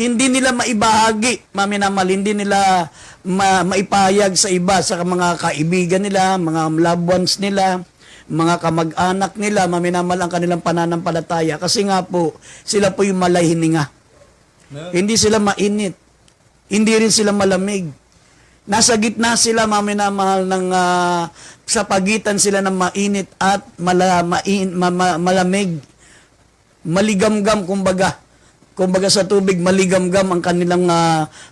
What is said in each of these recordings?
hindi nila maibahagi, maminamal, hindi nila maipahayag sa iba, sa mga kaibigan nila, mga loved ones nila, mga kamag-anak nila, maminamal ang kanilang pananampalataya. Kasi nga po, sila po yung malahininga. Hindi sila mainit. Hindi rin sila malamig. Nasa gitna sila, maminamahal, ng sa pagitan sila ng mainit at malamig. Maligamgam, kumbaga. Kumbaga sa tubig, maligamgam ang kanilang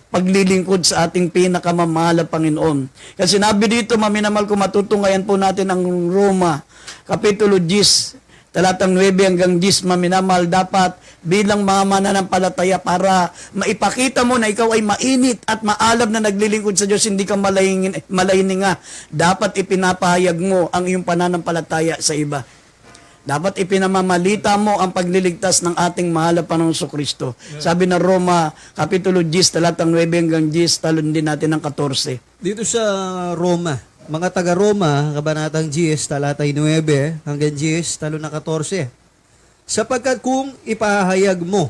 paglilingkod sa ating pinakamamahal na Panginoon. Kasi sinabi dito, maminamahal, kung matutunghayan po natin ang Roma, Kapitulo 10, talatang 9 hanggang 10, maminamahal, dapat bilang mga mananampalataya para maipakita mo na ikaw ay mainit at maalab na naglilingkod sa Diyos, hindi ka malahininga. Dapat ipinapahayag mo ang iyong pananampalataya sa iba. Dapat ipinamamalita mo ang pagliligtas ng ating mahal na Panginoong Jesucristo. Sabi na Roma, Kapitulo 10, talatang 9 hanggang 10, talon din natin ng 14. Dito sa Roma, mga taga-Roma, Kabanatang 10, talatay 9 hanggang 10, talon na 14. Sapagkat kung ipahayag mo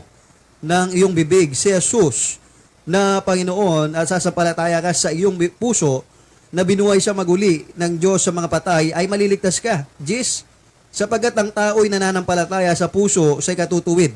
ng iyong bibig si Jesus na Panginoon at sasampalataya ka sa iyong puso na binuhay siya maguli ng Diyos sa mga patay, ay maliligtas ka. 10. Sapagkat ang tao'y nananampalataya sa puso sa ikatutuwid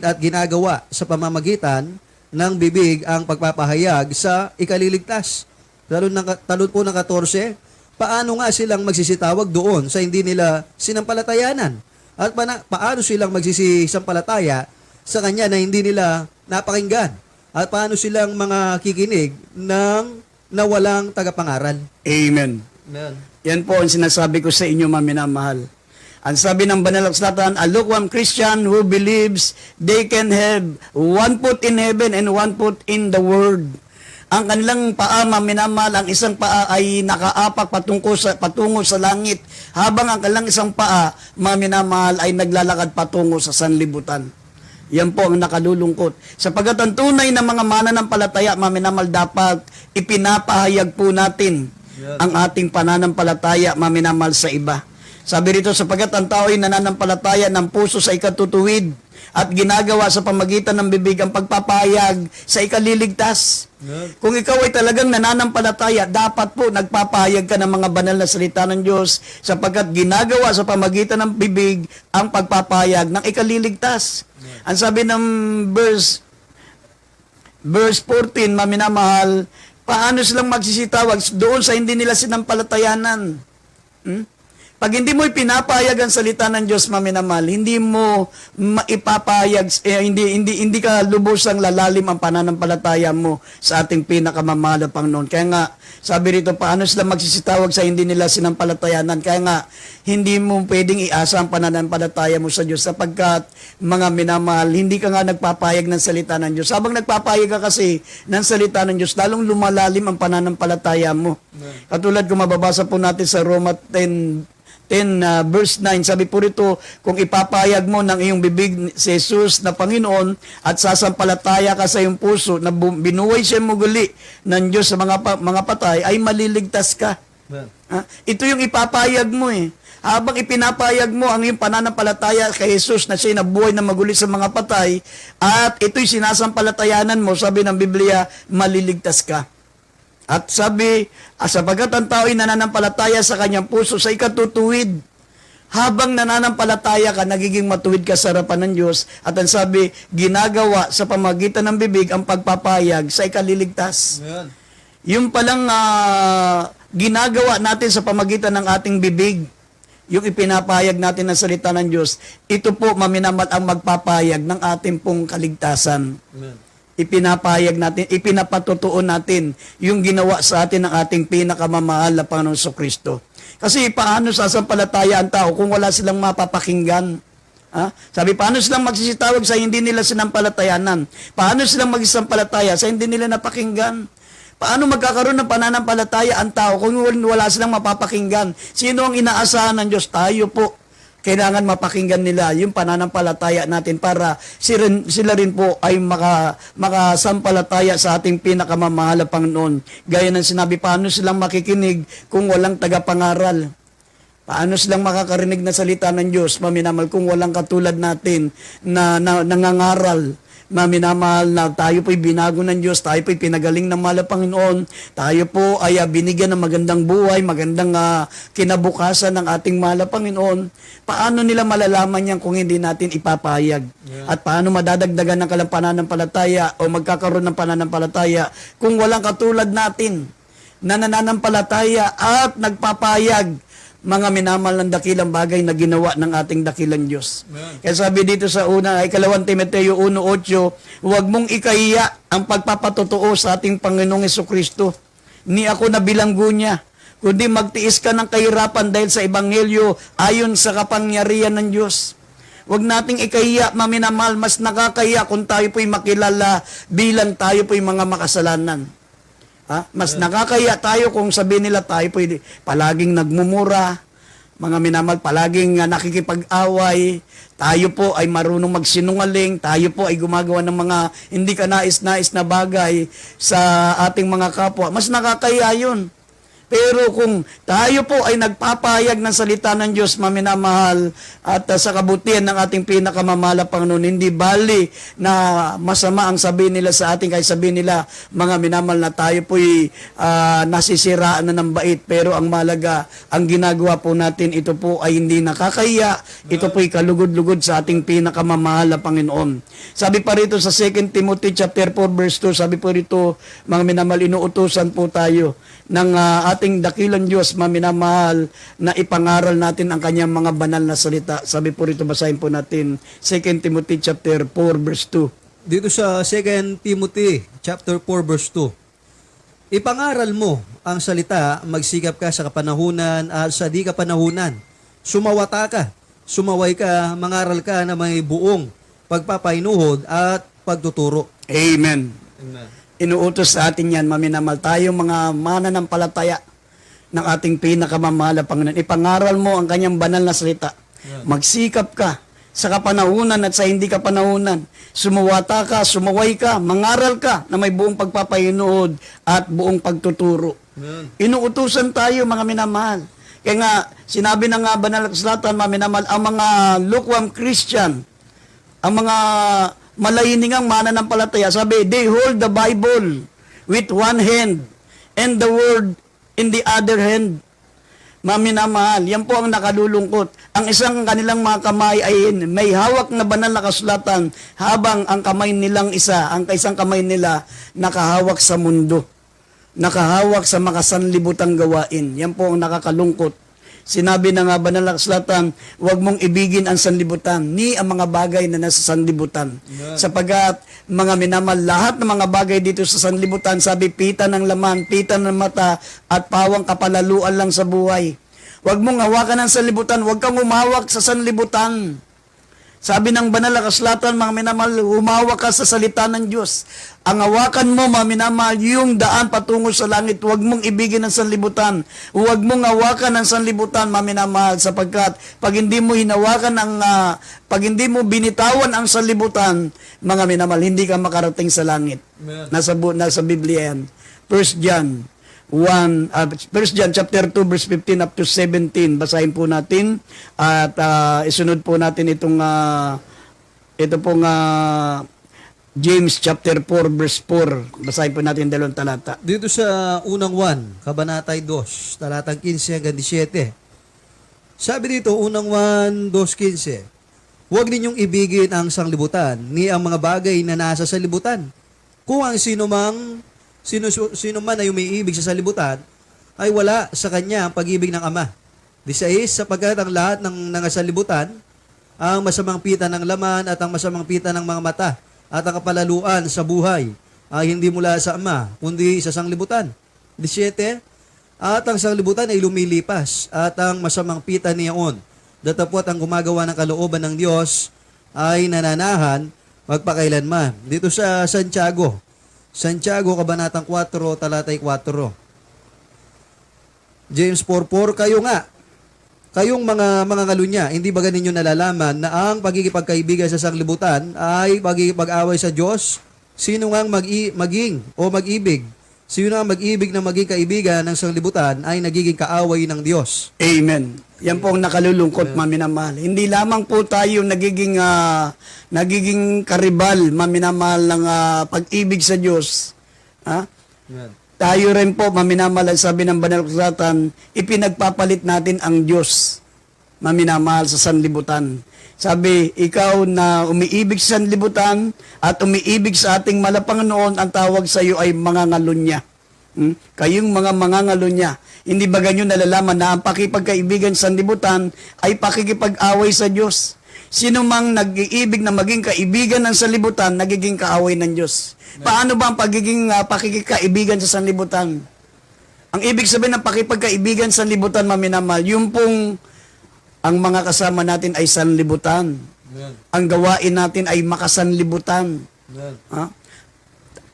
at ginagawa sa pamamagitan ng bibig ang pagpapahayag sa ikaliligtas. Talon po ng 14, paano nga silang magsisitawag doon sa hindi nila sinampalatayanan? At paano silang magsisisampalataya sa Kanya na hindi nila napakinggan? At paano silang mga kikinig ng walang tagapangaral? Amen. Amen. Yan po ang sinasabi ko sa inyo, maminamahal. Ang sabi ng Banal na Kasulatan, a lukewarm Christian who believes they can have one foot in heaven and one foot in the world. Ang kanilang paa, maminamahal, ang isang paa ay nakaapak patungo sa langit, habang ang kanilang isang paa, maminamahal, ay naglalakad patungo sa sanlibutan. Yan po ang nakalulungkot. Sapagat ang tunay na mga mananampalataya, maminamahal, dapat ipinapahayag po natin ang ating pananampalataya, maminamahal, sa iba. Sabi rito, sapagat ang tao ay nananampalataya ng puso sa ikatutuwid at ginagawa sa pamagitan ng bibig ang pagpapahayag sa ikaliligtas. Kung ikaw ay talagang nananampalataya, dapat po nagpapahayag ka ng mga banal na salita ng Diyos, sapagkat ginagawa sa pamagitan ng bibig ang pagpapahayag ng ikaliligtas. Ang sabi ng verse 14, maminamahal, paano silang magsisitawag doon sa hindi nila sinampalatayanan? Pag hindi mo ipinapahayag ang salita ng Diyos, maminamahal, hindi mo maipapahayag, hindi ka lubusang lalalim ang pananampalataya mo sa ating pinakamamahal na Panginoon. Kaya nga, sabi rito, paano sila magsisitawag sa hindi nila sinampalatayanan? Kaya nga, hindi mo pwedeng iasa ang pananampalataya mo sa Diyos, sapagkat, mga minamahal, hindi ka nga nagpapahayag ng salita ng Diyos. Habang nagpapahayag ka kasi ng salita ng Diyos, lalong lumalalim ang pananampalataya mo. Katulad kung mababasa po natin sa Roma 10 verse 9, sabi po rito, kung ipapahayag mo ng iyong bibig si Jesus na Panginoon at sasampalataya ka sa iyong puso na binuhay siya muli ng Diyos sa mga patay, ay maliligtas ka. Ito yung ipapahayag mo eh. Habang ipinapahayag mo ang iyong pananampalataya kay Jesus na siya nabuhay na maguli sa mga patay, at ito'y sinasampalatayanan mo, sabi ng Biblia, maliligtas ka. At sabi, sapagat ang tao ay nananampalataya sa kanyang puso sa ikatutuwid, habang nananampalataya ka, nagiging matuwid ka sa harapan ng Diyos. At ang sabi, ginagawa sa pamagitan ng bibig ang pagpapahayag sa ikaliligtas. Amen. Yung palang ginagawa natin sa pamagitan ng ating bibig, yung ipinapahayag natin ng salita ng Diyos, ito po, maminamat, ang magpapahayag ng ating pong kaligtasan. Amen. Ipinapahayag natin, ipinapatutuon natin yung ginawa sa atin ng ating pinakamamahal na Panginoong Jesucristo. Kasi paano sasampalataya ang tao kung wala silang mapapakinggan? Sabi, paano silang magsisitawag sa hindi nila sinampalatayanan? Paano silang magsisampalataya sa hindi nila napakinggan? Paano magkakaroon ng pananampalataya ang tao kung wala silang mapapakinggan? Sino ang inaasahan ng Diyos? Tayo po. Kailangan mapakinggan nila yung pananampalataya natin para sila rin po ay makasampalataya sa ating pinakamamahal na Panginoon. Gaya ng sinabi, paano silang makikinig kung walang tagapangaral? Paano silang makakarinig na salita ng Diyos, maminamal, kung walang katulad natin na nangangaral, maminamahal na tayo po'y binago ng Diyos, tayo po'y pinagaling ng mahal na Panginoon, tayo po ay binigyan ng magandang buhay, magandang kinabukasan ng ating mahal na Panginoon, paano nila malalaman yan kung hindi natin ipapahayag? At paano madadagdagan ng kalang pananampalataya o magkakaroon ng pananampalataya kung walang katulad natin na nananampalataya at nagpapahayag mga minamahal ng dakilang bagay na ginawa ng ating dakilang Diyos. Kaya sabi dito sa una, ay 2 Timoteo 1:8, huwag mong ikahiya ang pagpapatotoo sa ating Panginoong Hesukristo. Ni ako na bilanggo niya, kundi magtiis ka ng kahirapan dahil sa Ebanghelyo ayon sa kapangyarihan ng Diyos. Huwag nating ikahiya, maminamahal, mas nakakahiya kung tayo po'y makilala bilang tayo po'y mga makasalanan. Mas nakakaya tayo kung sabihin nila tayo po palaging nagmumura, mga minamahal, palaging nakikipag-away, tayo po ay marunong magsinungaling, tayo po ay gumagawa ng mga hindi ka nais-nais na bagay sa ating mga kapwa. Mas nakakaya yun. Pero kung tayo po ay nagpapahayag ng salita ng Diyos, maminamahal, at sa kabutihan ng ating pinakamamahal na Panginoon, hindi bali na masama ang sabihin nila sa ating, kaya sabihin nila, mga minamahal, na tayo po'y nasisiraan na ng bait. Pero ang malaga, ang ginagawa po natin, ito po ay hindi nakakahiya, ito po'y kalugod-lugod sa ating pinakamamahal na Panginoon. Sabi pa rito sa 2 Timothy chapter 4 verse 2, sabi po rito, mga minamahal, inuutusan po tayo ng ating dakilang Diyos, maminamahal, na ipangaral natin ang kanyang mga banal na salita. Sabi po rito, basahin po natin 2 Timothy chapter 4 verse 2. Dito sa 2 Timothy chapter 4 verse 2, ipangaral mo ang salita, magsikap ka sa kapanahunan at sa di kapanahunan. Sumawata ka, sumaway ka, mangaral ka na may buong pagpapainuhod at pagtuturo. Amen. Amen. Inuutos sa atin yan, maminamahal, tayo mga mananampalataya ng ating pinakamamahal na Panginoon. Ipangaral mo ang kanyang banal na salita. Magsikap ka sa kapanahunan at sa hindi kapanahunan. Sumuwata ka, sumaway ka, mangaral ka na may buong pagpapainuod at buong pagtuturo. Inuutusan tayo, mga minamahal. Kaya nga, sinabi na nga banal na kasulatan, mga minamahal, ang mga lukewarm Christian, ang mga malayiningang mananampalataya, sabi, they hold the Bible with one hand and the word in the other hand. Maminamahal, yan po ang nakalulungkot. Ang isang kanilang mga kamay ay may hawak na banal na kasulatan, habang ang kamay nilang isa, ang isang kamay nila, nakahawak sa mundo. Nakahawak sa makasanlibutang gawain. Yan po ang nakakalungkot. Sinabi na nga banal na kasulatan, huwag mong ibigin ang sanlibutan, ni ang mga bagay na nasa sanlibutan. Sapagat, mga minamal, lahat ng mga bagay dito sa sanlibutan, sabi, pita ng laman, pita ng mata, at pawang kapalaluan lang sa buhay. Huwag mong hawakan ang sanlibutan, huwag kang umawak sa sanlibutan. Sabi ng banal na kasulatan, mga minamahal, humawak ka sa salita ng Diyos. Ang hawakan mo, mga minamahal, yung daan patungo sa langit. Huwag mong ibigin ang sanlibutan. Huwag mong hawakan ang sanlibutan, mga minamahal, sapagkat pag hindi mo hinawakan pag hindi mo binitawan ang sanlibutan, mga minamahal, hindi ka makarating sa langit. Nasa Biblia yan. 1 John chapter 2 verse 15 up to 17, basahin po natin at isunod po natin itong ito pong James chapter 4 verse 4, basahin po natin dalawang talata. Dito sa unang 1, kabanatay 2, talatang 15 hanggang 17. Sabi dito, unang 1, 2:15, huwag ninyong ibigin ang sanglibutan, ni ang mga bagay na nasa sanlibutan. Kung ang sino man ay umiibig sa sanlibutan, ay wala sa kanya ang pag-ibig ng Ama. 16, sapagkat ang lahat ng nangasalibutan, ang masamang pita ng laman at ang masamang pita ng mga mata at ang kapalaluan sa buhay ay hindi mula sa Ama, kundi sa sanglibutan. 17, at ang sanglibutan ay lumilipas at ang masamang pita niyaon, datapwat ang gumagawa ng kalooban ng Diyos ay nananahan magpakailanman. Dito sa Santiago, kabanatang 4, talatay 4. James 4:4, kayong mga ngalunya, hindi ba ganinyo nalalaman na ang pagkikipagkaibigan sa sanglibutan ay pagkikipag-away sa Diyos? Sino ngang mag-ibig Sino ang mag-ibig na maging kaibigan ng sanglibutan ay nagiging kaaway ng Diyos. Amen. Yan po ang nakalulungkot, maminamahal. Hindi lamang po tayo nagiging karibal, maminamahal, ng pag-ibig sa Diyos. Ha? Tayo rin po, maminamahal, sabi ng Banal na Kasulatan, ipinagpapalit natin ang Diyos, maminamahal, sa sanlibutan. Sabi, ikaw na umiibig sa sanlibutan at umiibig sa ating Malapanginoon, ang tawag sa iyo ay mangangalunya. Kayong mga mangangalunya. Hindi ba ganyan nalalaman na ang pakipagkaibigan sa sanlibutan ay pakikipag-away sa Diyos? Sino mang nag-iibig na maging kaibigan ng sanlibutan, nagiging kaaway ng Diyos. Paano ba ang pagiging pakikikaibigan sa sanlibutan? Ang ibig sabihin ng pakipagkaibigan sa sanlibutan, maminamahal, yung pong ang mga kasama natin ay sanlibutan. Ang gawain natin ay makasanlibutan. Ha?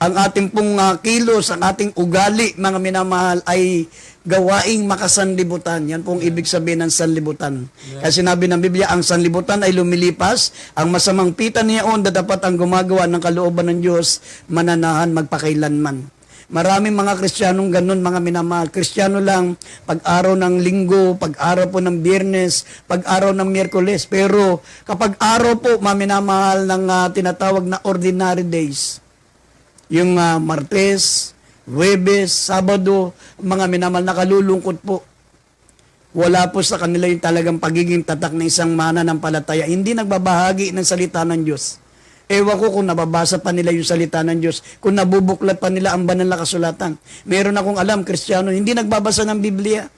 Ang ating pong kilos, ang ating ugali, mga minamahal, ay gawaing makasanlibutan. Yan pong ibig sabihin ng sanlibutan. Kaya sinabi ng Biblia, ang sanlibutan ay lumilipas, ang masamang pita niyaon, dapat ang gumagawa ng kalooban ng Diyos, mananahan magpakailanman. Maraming mga Kristiyanong ganun, mga minamahal. Kristiyano lang, pag-araw ng Linggo, pag-araw po ng Biyernes, pag-araw ng Miyerkules. Pero kapag araw po, mga minamahal, ng tinatawag na ordinary days, yung Martes, Huwebes, Sabado, mga minamahal, nakalulungkot po. Wala po sa kanila yung talagang pagiging tatak na isang mananampalataya. Hindi nagbabahagi ng salita ng Diyos. Ewan ko kung nababasa pa nila yung salita ng Diyos, kung nabubuklat pa nila ang banal na kasulatan. Meron akong alam, Kristiyano, hindi nagbabasa ng Biblia.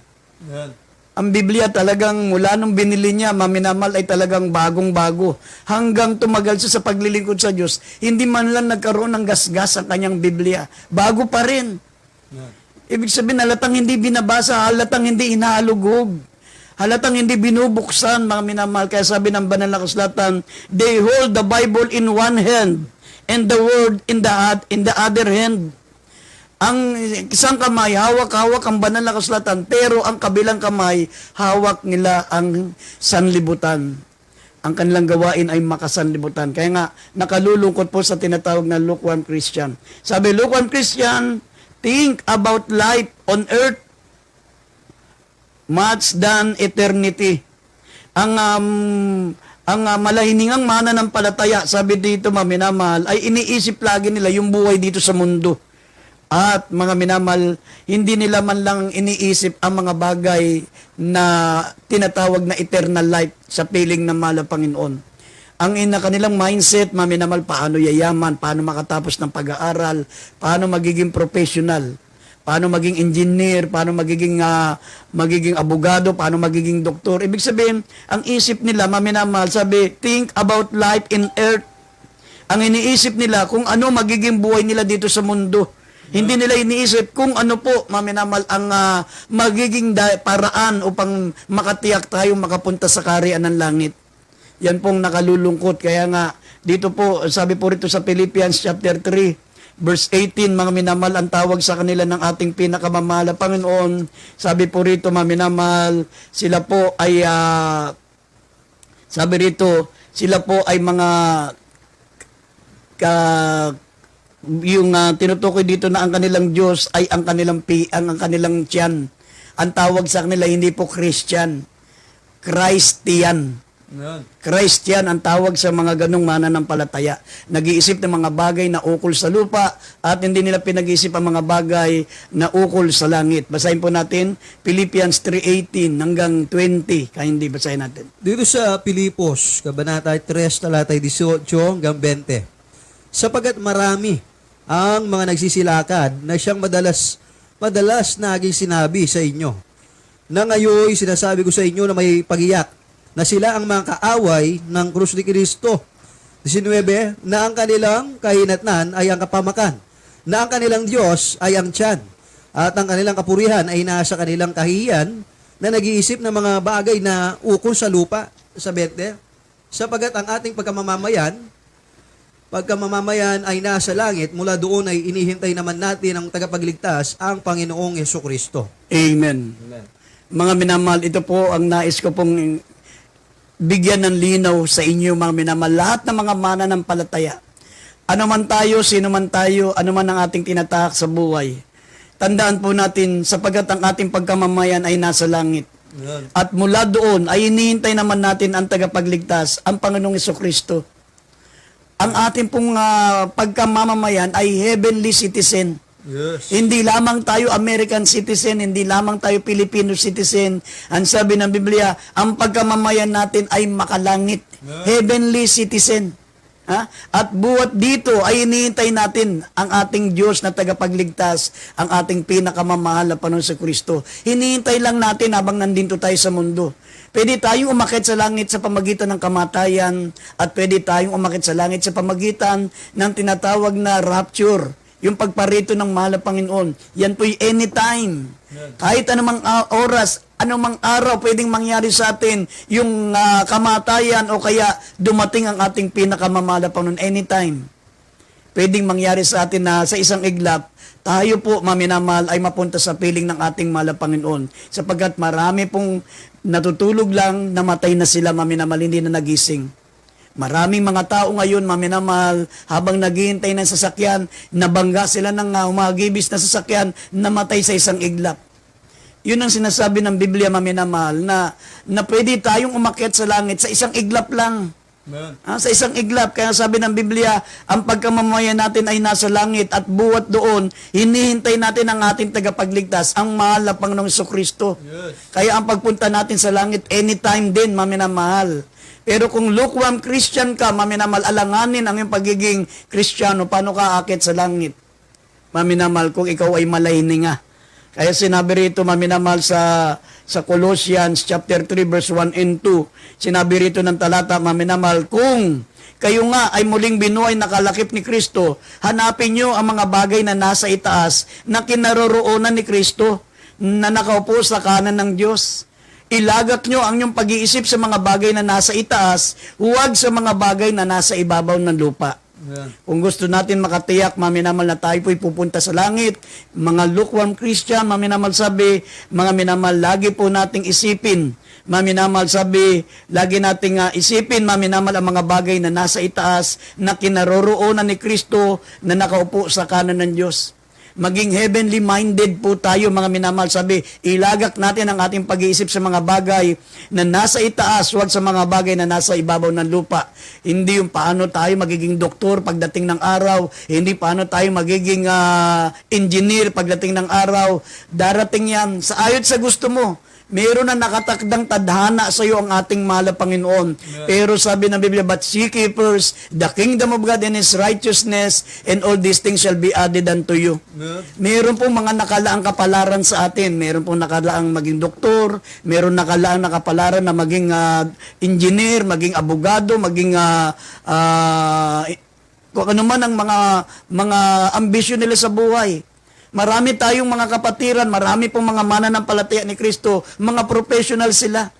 Ang Biblia talagang mula nung binili niya, maminamal, ay talagang bagong-bago. Hanggang tumagal siya sa paglilingkod sa Diyos, hindi man lang nagkaroon ng gasgas ang kanyang Biblia. Bago pa rin. Ibig sabihin, halatang hindi binabasa, halatang hindi inaalugog. Halatang hindi binubuksan, mga minamahal. Kaya sabi ng banal na kasulatan, they hold the Bible in one hand and the word in the other hand. Ang isang kamay, hawak-hawak ang banal na kasulatan, pero ang kabilang kamay, hawak nila ang sanlibutan. Ang kanilang gawain ay makasanlibutan. Kaya nga, nakalulungkot po sa tinatawag na lukewarm Christian. Sabi, lukewarm Christian, think about life on earth much than eternity. Ang malahiningang mananampalataya, sabi dito, maminamahal, ay iniisip lagi nila yung buhay dito sa mundo. At mga minamahal, hindi nila man lang iniisip ang mga bagay na tinatawag na eternal life sa piling ng mahal na Panginoon. Ang kanilang mindset, maminamahal, paano yayaman, paano makatapos ng pag-aaral, paano magiging professional, paano maging engineer, paano magiging abogado, paano magiging doktor. Ibig sabihin, ang isip nila, maminamahal, sabi, think about life in earth. Ang iniisip nila kung ano magiging buhay nila dito sa mundo. Hindi nila iniisip kung ano po, maminamahal, ang magiging paraan upang makatiyak tayo makapunta sa kaharian ng langit. Yan pong nakalulungkot. Kaya nga, dito po, sabi po rito sa Philippians chapter 3, Verse 18, mga minamahal, ang tawag sa kanila ng ating pinakamamahal na Panginoon. Sabi po rito, mga minamahal, sila po ay, sabi rito, sila po ay mga, yung tinutukoy dito na ang kanilang Diyos ay ang kanilang kanilang tiyan. Ang tawag sa kanila, hindi po Christian, Christian. Christian ang tawag sa mga ganong mananampalataya. Nag-iisip ng mga bagay na ukol sa lupa at hindi nila pinag-iisip ang mga bagay na ukol sa langit. Basahin po natin Philippians 3:18 hanggang 20. Kaya hindi basahin natin. Dito sa Pilipos, Kabanata 3, talatay 18 hanggang 20. Sapagat marami ang mga nagsisilakad na siyang madalas naging sinabi sa inyo, na ngayon sinasabi ko sa inyo na may pagiyak, na sila ang mga kaaway ng krus ni Kristo. 19, na ang kanilang kahinatnan ay ang kapamakan, na ang kanilang Diyos ay ang tiyan, at ang kanilang kapurihan ay nasa kanilang kahihiyan, na nag-iisip ng mga bagay na ukol sa lupa. Sa 20, sapagat ang ating pagkamamamayan ay nasa langit, mula doon ay inihintay naman natin ang tagapagligtas, ang Panginoong Jesucristo. Amen. Mga minamahal, ito po ang nais ko pong bigyan ng linaw sa inyo, mga minamahal, lahat ng mga mananampalataya. Ano man tayo, sino man tayo, ano man ang ating tinatahak sa buhay. tandaan po natin, sapagkat ang ating pagkamamayan ay nasa langit. Yan. At mula doon ay hinihintay naman natin ang tagapagligtas, ang Panginoong Hesukristo. Ang ating pong pagkamamamayan ay heavenly citizen. Yes. Hindi lamang tayo American citizen, hindi lamang tayo Filipino citizen. Ang sabi ng Biblia, ang pagkamamayan natin ay makalangit. Heavenly citizen. Ha? At buhat dito ay hinihintay natin ang ating Diyos na tagapagligtas, ang ating pinakamamahal na Panginoon sa Kristo. Hinihintay lang natin habang nandito tayo sa mundo. Pwede tayong umakyat sa langit sa pamagitan ng kamatayan at pwede tayong umakyat sa langit sa pamagitan ng tinatawag na rapture. Yung pagparito ng mahal na Panginoon, yan po'y anytime. Kahit anumang oras, anumang araw, pwedeng mangyari sa atin yung kamatayan o kaya dumating ang ating pinakamamahal na Panginoon anytime. Pwedeng mangyari sa atin na sa isang iglap, tayo po, maminamahal, ay mapunta sa piling ng ating mahal na Panginoon. Sapagkat marami pong natutulog lang, namatay na sila, maminamahal, hindi na nagising. Maraming mga tao ngayon, maminamahal, habang naghihintay ng sasakyan, nabangga sila ng umagibis na sasakyan, namatay sa isang iglap. Yun ang sinasabi ng Biblia, maminamahal, na pwede tayong umakyat sa langit sa isang iglap lang. Sa isang iglap. Kaya sabi ng Biblia, ang pagkamamayan natin ay nasa langit at buwat doon, hinihintay natin ang ating tagapagligtas, ang mahal na Panginoong Hesukristo. Yes. Kaya ang pagpunta natin sa langit, anytime din, maminamahal. Pero kung lukewarm Christian ka, maminamahal, alanganin ang iyong pagiging Kristiyano, paano ka akit sa langit? Maminamahal, kung ikaw ay malayninga. Kaya sinabi rito, maminamahal, sa Colossians chapter 3 verse 1 and 2, sinabi rito ng talata, maminamahal, kung kayo nga ay muling binuhay na kalakip ni Kristo, hanapin nyo ang mga bagay na nasa itaas na kinaroroonan ni Kristo, na nakaupo sa kanan ng Diyos. Ilagak nyo ang inyong pag-iisip sa mga bagay na nasa itaas, huwag sa mga bagay na nasa ibabaw ng lupa. Yeah. Kung gusto natin makatiyak, maminamal, na tayo po'y pupunta sa langit, mga lukewarm Christian, maminamal, sabi, mga minamal, lagi po nating isipin, maminamal, sabi, lagi nating isipin, maminamal, ang mga bagay na nasa itaas, na kinaroroonan ni Kristo, na nakaupo sa kanan ng Diyos. Maging heavenly minded po tayo, mga minamahal, sabi, ilagak natin ang ating pag-iisip sa mga bagay na nasa itaas, huwag sa mga bagay na nasa ibabaw ng lupa. Hindi yung paano tayo magiging doktor pagdating ng araw, hindi paano tayo magiging engineer pagdating ng araw. Darating yan, sa ayot sa gusto mo. Meron na nakatakdang tadhana sa iyo ang ating mahal na Panginoon. Yeah. Pero sabi ng Biblia, but seek ye first the kingdom of God and His righteousness, and all these things shall be added unto you. Yeah. Meron pong mga nakalaang kapalaran sa atin. Meron pong nakalaang maging doktor, meron nakalaang nakapalaran na maging engineer, maging abogado, maging kung ano man ang mga ambisyon nila sa buhay. Marami tayong mga kapatiran, marami pong mga mananampalataya ni Kristo, mga professional sila.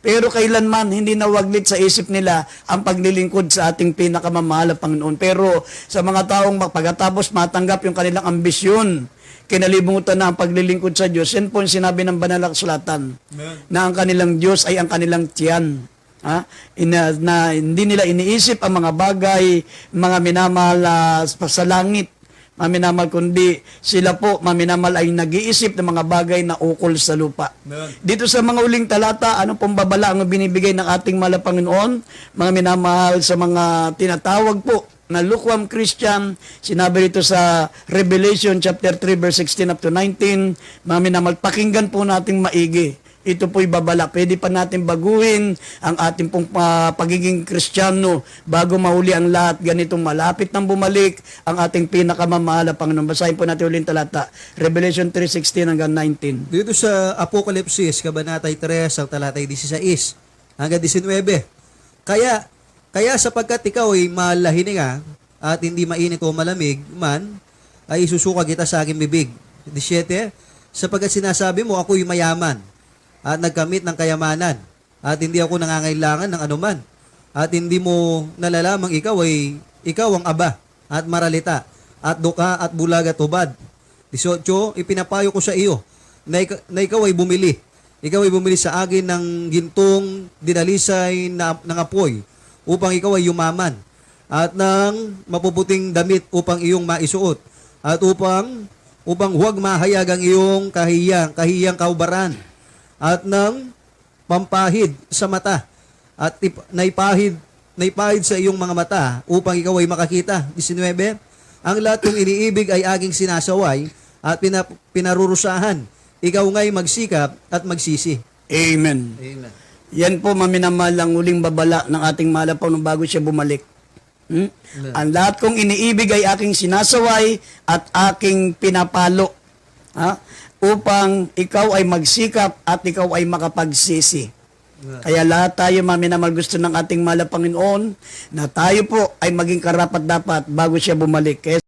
Pero kailanman hindi nawaglit sa isip nila ang paglilingkod sa ating pinakamamahal na Panginoon. Pero sa mga taong pagkatapos matanggap yung kanilang ambisyon, kinalimutan na ang paglilingkod sa Diyos, yan po yung sinabi ng Banal na Kasulatan, na ang kanilang Diyos ay ang kanilang tiyan. Na hindi nila iniisip ang mga bagay, mga minamahal sa langit, maminamal, kundi sila po, maminamal, ay nag-iisip ng mga bagay na ukol sa lupa. Dito sa mga uling talata, ano pong babala ang binibigay ng ating mahal na Panginoon? Mga minamahal, sa mga tinatawag po na lukewarm Christian, sinabi rito sa Revelation chapter 3 verse 16 up to 19, mga minamahal, pakinggan po nating maigi. Ito po'y babala. Pwede pa natin baguhin ang ating pong pagiging Kristiyano bago mahuli ang lahat. Ganitong malapit nang bumalik ang ating pinakamamahal na Panginoon. Basahin po natin ulit talata. Revelation 3:16 hanggang 19. Dito sa Apokalipsis, Kabanatay 3, ang talatay 16 hanggang 19. Kaya sapagkat ikaw ay malahininga at hindi mainit o malamig man, ay isusuka kita sa aking bibig. 17, sapagkat sinasabi mo ako'y mayaman at nagkamit ng kayamanan, at hindi ako nangangailangan ng anuman, at hindi mo nalalamang ikaw ang aba, at maralita, at duka, at bulag, at hubad. 18, ipinapayo ko sa iyo, na ikaw ay bumili. Ikaw ay bumili sa akin ng gintong dinalisay ng apoy, upang ikaw ay yumaman, at ng mapuputing damit upang iyong maisuot, at upang upang huwag mahayag ang iyong kahiyang kaubaran at ng pampahid sa mata at naipahid sa iyong mga mata upang ikaw ay makakita. 19. Ang lahat kong iniibig ay aking sinasaway at pinarurusahan. Ikaw nga'y magsikap at magsisi. Amen. Amen. Yan po, maminamahal, ang huling babala ng ating mahal na Panginoon bago siya bumalik. Ang lahat kong iniibig ay aking sinasaway at aking pinapalo. Upang ikaw ay magsikap at ikaw ay makapagsisi. Kaya lahat tayo, maminamahal, gusto ng ating mahal na Panginoon na tayo po ay maging karapat-dapat bago siya bumalik. Kaya